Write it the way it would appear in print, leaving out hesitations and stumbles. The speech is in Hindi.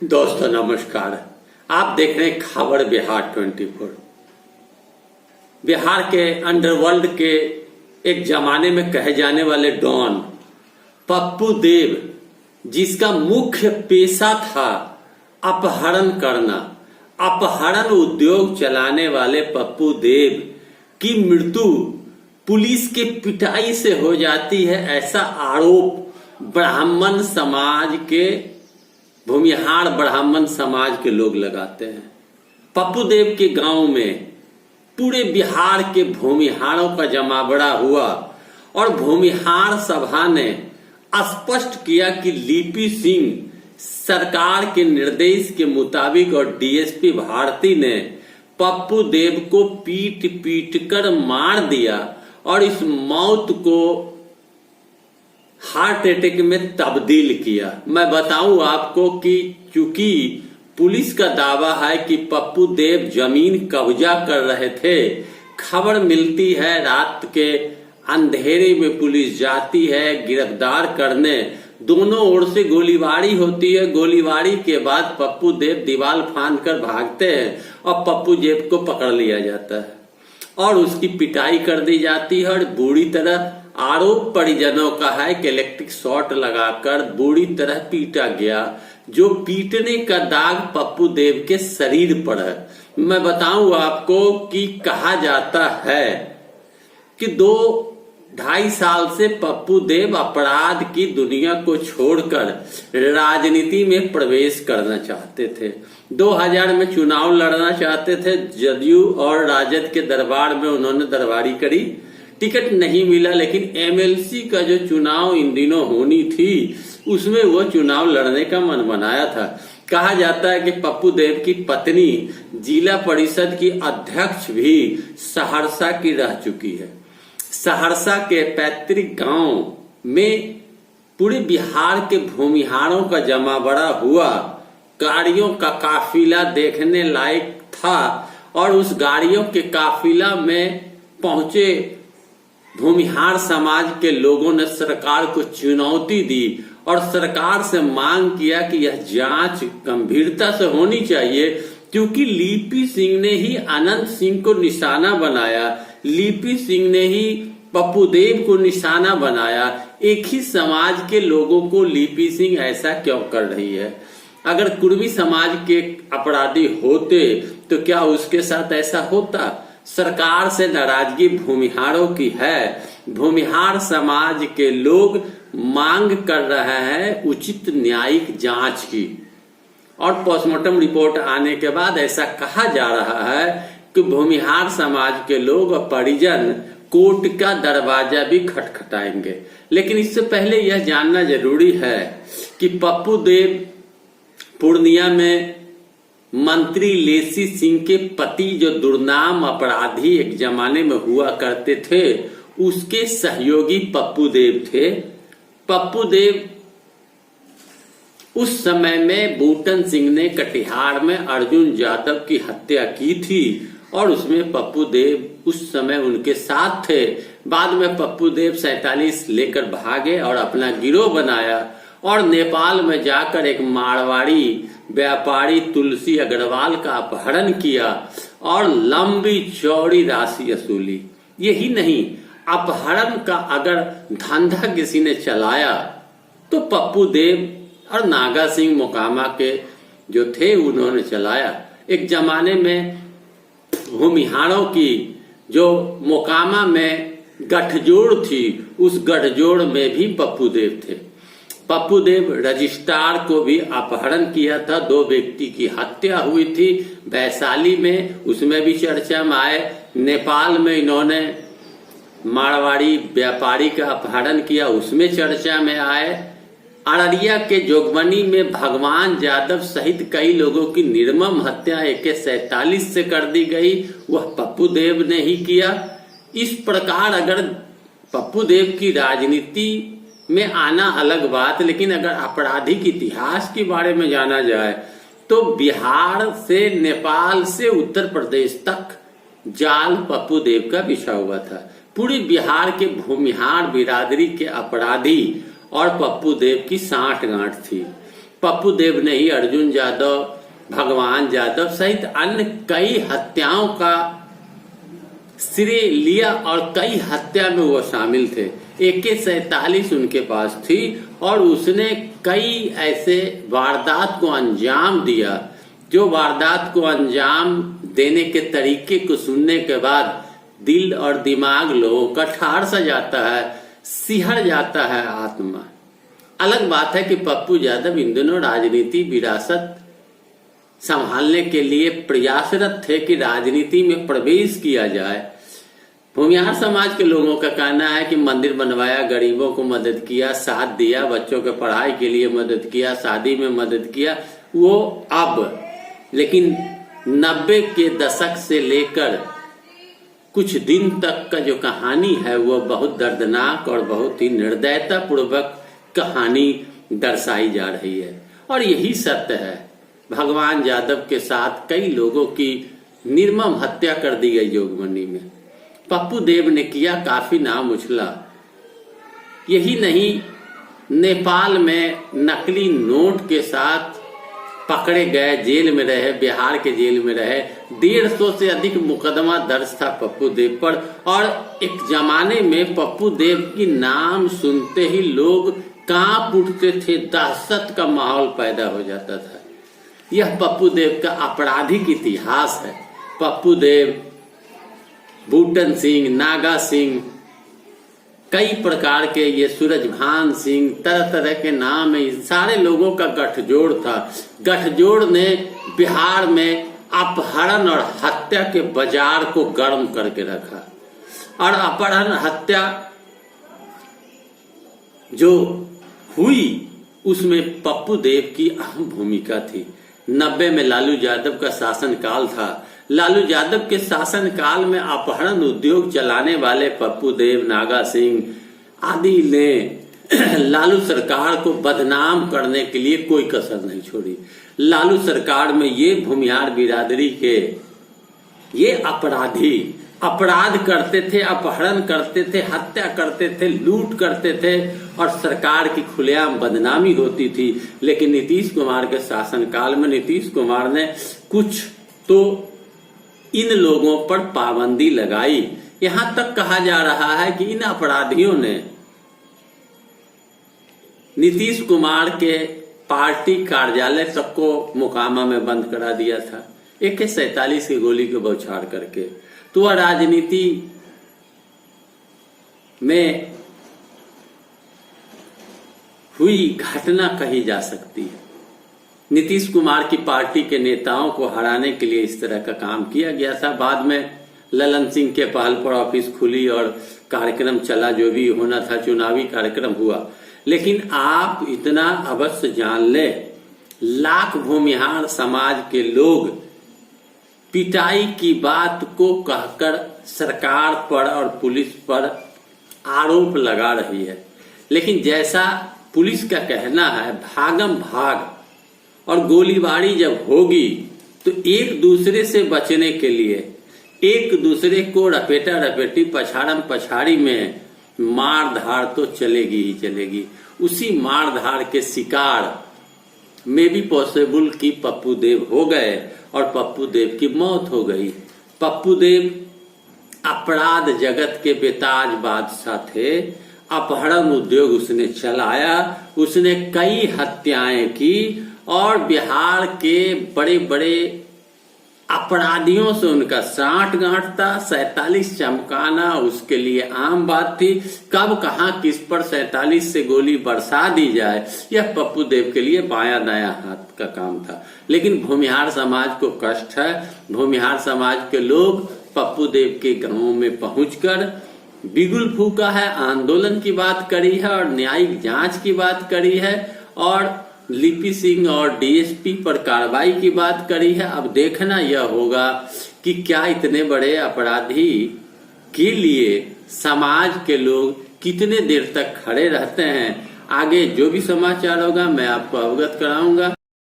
दोस्तों नमस्कार। आप देख रहे हैं खबर बिहार 24। बिहार के अंडरवर्ल्ड के एक जमाने में कहे जाने वाले डॉन पप्पू देव, जिसका मुख्य पेशा था अपहरण करना, अपहरण उद्योग चलाने वाले पप्पू देव की मृत्यु पुलिस के पिटाई से हो जाती है, ऐसा आरोप ब्राह्मण समाज के भूमिहार ब्राह्मण समाज के लोग लगाते हैं। पप्पू देव के गांव में पूरे बिहार के भूमिहारों का जमावड़ा हुआ और भूमिहार सभा ने स्पष्ट किया कि लिपि सिंह सरकार के निर्देश के मुताबिक और डीएसपी भारती ने पप्पू देव को पीट पीट कर मार दिया और इस मौत को हार्ट अटैक में तब्दील किया। मैं बताऊं आपको कि चूंकि पुलिस का दावा है कि पप्पू देव जमीन कब्जा कर रहे थे, खबर मिलती है रात के अंधेरे में पुलिस जाती है गिरफ्तार करने, दोनों ओर से गोलीबारी होती है। गोलीबारी के बाद पप्पू देव दीवार फांद कर भागते हैं और पप्पू देव को पकड़ लिया जाता है और उसकी पिटाई कर दी जाती है और बुरी तरह आरोप परिजनों का है कि इलेक्ट्रिक शॉर्ट लगाकर बुरी तरह पीटा गया, जो पीटने का दाग पप्पू देव के शरीर पर है। मैं बताऊं आपको कि कहा जाता है कि 2-2.5 साल से पप्पू देव अपराध की दुनिया को छोड़कर राजनीति में प्रवेश करना चाहते थे। 2000 में चुनाव लड़ना चाहते थे, जदयू और राजद के दरबार में उन्होंने दरबारी करी, टिकट नहीं मिला, लेकिन एमएलसी का जो चुनाव इन दिनों होनी थी उसमें वो चुनाव लड़ने का मन बनाया था। कहा जाता है कि पप्पू देव की पत्नी जिला परिषद की अध्यक्ष भी सहरसा की रह चुकी है। सहरसा के पैतृक गांव में पूरे बिहार के भूमिहारों का जमावड़ा हुआ, गाड़ियों का काफिला देखने लायक था और उस गाड़ियों के काफिला में पहुंचे भूमिहार समाज के लोगों ने सरकार को चुनौती दी और सरकार से मांग किया कि यह जांच गंभीरता से होनी चाहिए, क्योंकि लिपि सिंह ने ही अनंत सिंह को निशाना बनाया, लिपि सिंह ने ही पप्पू देव को निशाना बनाया। एक ही समाज के लोगों को लिपि सिंह ऐसा क्यों कर रही है? अगर कुर्मी समाज के अपराधी होते तो क्या उसके साथ ऐसा होता? सरकार से नाराजगी भूमिहारों की है। भूमिहार समाज के लोग मांग कर रहे हैं उचित न्यायिक जांच की और पोस्टमार्टम रिपोर्ट आने के बाद ऐसा कहा जा रहा है कि भूमिहार समाज के लोग और परिजन कोर्ट का दरवाजा भी खटखटाएंगे। लेकिन इससे पहले यह जानना जरूरी है कि पप्पू देव पूर्णिया में मंत्री लेसी सिंह के पति, जो दुर्नाम अपराधी एक जमाने में हुआ करते थे, उसके सहयोगी पप्पू देव थे। पप्पू देव उस समय में बूटन सिंह ने कटिहार में अर्जुन यादव की हत्या की थी और उसमें पप्पू देव उस समय उनके साथ थे। बाद में पप्पू देव 47 लेकर भागे और अपना गिरोह बनाया और नेपाल में जाकर एक मारवाड़ी व्यापारी तुलसी अग्रवाल का अपहरण किया और लंबी चौड़ी राशि वसूली। यही नहीं, अपहरण का अगर धंधा किसी ने चलाया तो पप्पू देव और नागा सिंह मोकामा के जो थे उन्होंने चलाया। एक जमाने में भूमिहारों की जो मोकामा में गठजोड़ थी, उस गठजोड़ में भी पप्पू देव थे। पप्पू देव रजिस्ट्रार को भी अपहरण किया था, 2 व्यक्ति की हत्या हुई थी वैशाली में, उसमें भी चर्चा में आए। नेपाल में इन्होंने मारवाड़ी व्यापारी का अपहरण किया, उसमें चर्चा में आए। अररिया के जोगबनी में भगवान यादव सहित कई लोगों की निर्मम हत्या AK-47 से कर दी गई, वह पप्पू देव ने ही किया। इस प्रकार अगर पप्पू देव की राजनीति में आना अलग बात, लेकिन अगर आपराधिक इतिहास के बारे में जाना जाए तो बिहार से नेपाल से उत्तर प्रदेश तक जाल पप्पू देव का बिछा हुआ था। पूरे बिहार के भूमिहार बिरादरी के अपराधी और पप्पू देव की साठ गांठ थी। पप्पू देव ने ही अर्जुन जादव, भगवान जादव सहित अन्य कई हत्याओं का श्रेय लिया और कई हत्या में वो शामिल थे। AK-47 उनके पास थी और उसने कई ऐसे वारदात को अंजाम दिया, जो वारदात को अंजाम देने के तरीके को सुनने के बाद दिल और दिमाग लोगों का ठाड़ सा जाता है, सिहर जाता है आत्मा। अलग बात है कि पप्पू यादव इन दिनों राजनीति विरासत संभालने के लिए प्रयासरत थे कि राजनीति में प्रवेश किया जाए। भूमिहार समाज के लोगों का कहना है कि मंदिर बनवाया, गरीबों को मदद किया, साथ दिया, बच्चों के पढ़ाई के लिए मदद किया, शादी में मदद किया। वो अब लेकिन 90 के दशक से लेकर कुछ दिन तक का जो कहानी है वो बहुत दर्दनाक और बहुत ही निर्दयता पूर्वक कहानी दर्शाई जा रही है। और यही सत्य है, भगवान यादव के साथ कई लोगों की निर्मम हत्या कर दी गई जोगबनी में। पप्पू देव ने किया काफी नाम उछला। यही नहीं, नेपाल में नकली नोट के साथ पकड़े गए, जेल में रहे, बिहार के जेल में रहे। 150 से अधिक मुकदमा दर्ज था पप्पू देव पर। और एक जमाने में पप्पू देव की नाम सुनते ही लोग कांप उठते थे, दहशत का माहौल पैदा हो जाता था। यह पप्पू देव का आपराधिक इतिहास है। पप्पू देव, बूटन सिंह, नागा सिंह, कई प्रकार के ये सूरजभान सिंह, तरह तरह के नाम है। इन सारे लोगों का गठजोड़ था। गठजोड़ ने बिहार में अपहरण और हत्या के बाजार को गर्म करके रखा। और अपहरण हत्या जो हुई उसमें पप्पू देव की अहम भूमिका थी। 90 में लालू यादव का शासनकाल था। लालू यादव के शासनकाल में अपहरण उद्योग चलाने वाले पप्पू देव, नागा सिंह आदि ने लालू सरकार को बदनाम करने के लिए कोई कसर नहीं छोड़ी। लालू सरकार में ये भूमिहार बिरादरी के ये अपराधी अपराध करते थे, अपहरण करते थे, हत्या करते थे, लूट करते थे और सरकार की खुलेआम बदनामी होती थी। लेकिन नीतीश कुमार के शासनकाल में नीतीश कुमार ने कुछ तो इन लोगों पर पाबंदी लगाई। यहां तक कहा जा रहा है कि इन अपराधियों ने नीतीश कुमार के पार्टी कार्यालय तक को मोकामा में बंद करा दिया था, AK-47 की गोली को बौछार करके। तो वह राजनीति में हुई घटना कही जा सकती है। नीतीश कुमार की पार्टी के नेताओं को हराने के लिए इस तरह का काम किया गया था। बाद में ललन सिंह के पहल पर ऑफिस खुली और कार्यक्रम चला, जो भी होना था, चुनावी कार्यक्रम हुआ। लेकिन आप इतना अवश्य जान ले, लाख भूमिहार समाज के लोग पिटाई की बात को कहकर सरकार पर और पुलिस पर आरोप लगा रही है। लेकिन जैसा पुलिस का कहना है, भागम भाग और गोलीबारी जब होगी तो एक दूसरे से बचने के लिए एक दूसरे को रपेटा रपेटी, पछाड़म पछाड़ी में मार धाड़ तो चलेगी ही चलेगी। उसी मार धाड़ के शिकार में भी पॉसिबल कि पप्पू देव हो गए और पप्पू देव की मौत हो गई। पप्पू देव अपराध जगत के बेताज बादशाह थे। अपहरण उद्योग उसने चलाया, उसने कई हत्याएं की और बिहार के बड़े बड़े अपराधियों से उनका साठ गांठ था। 47 चमकाना उसके लिए आम बात थी। कब कहां किस पर 47 से गोली बरसा दी जाए, यह पप्पू देव के लिए बाया दाया हाथ का काम था। लेकिन भूमिहार समाज को कष्ट है। भूमिहार समाज के लोग पप्पू देव के गांवों में पहुंचकर बिगुल फूका है, आंदोलन की बात करी है और न्यायिक जांच की बात करी है और लिपि सिंह और DSP पर कार्रवाई की बात करी है। अब देखना यह होगा कि क्या इतने बड़े अपराधी के लिए समाज के लोग कितने देर तक खड़े रहते हैं। आगे जो भी समाचार होगा मैं आपको अवगत कराऊंगा।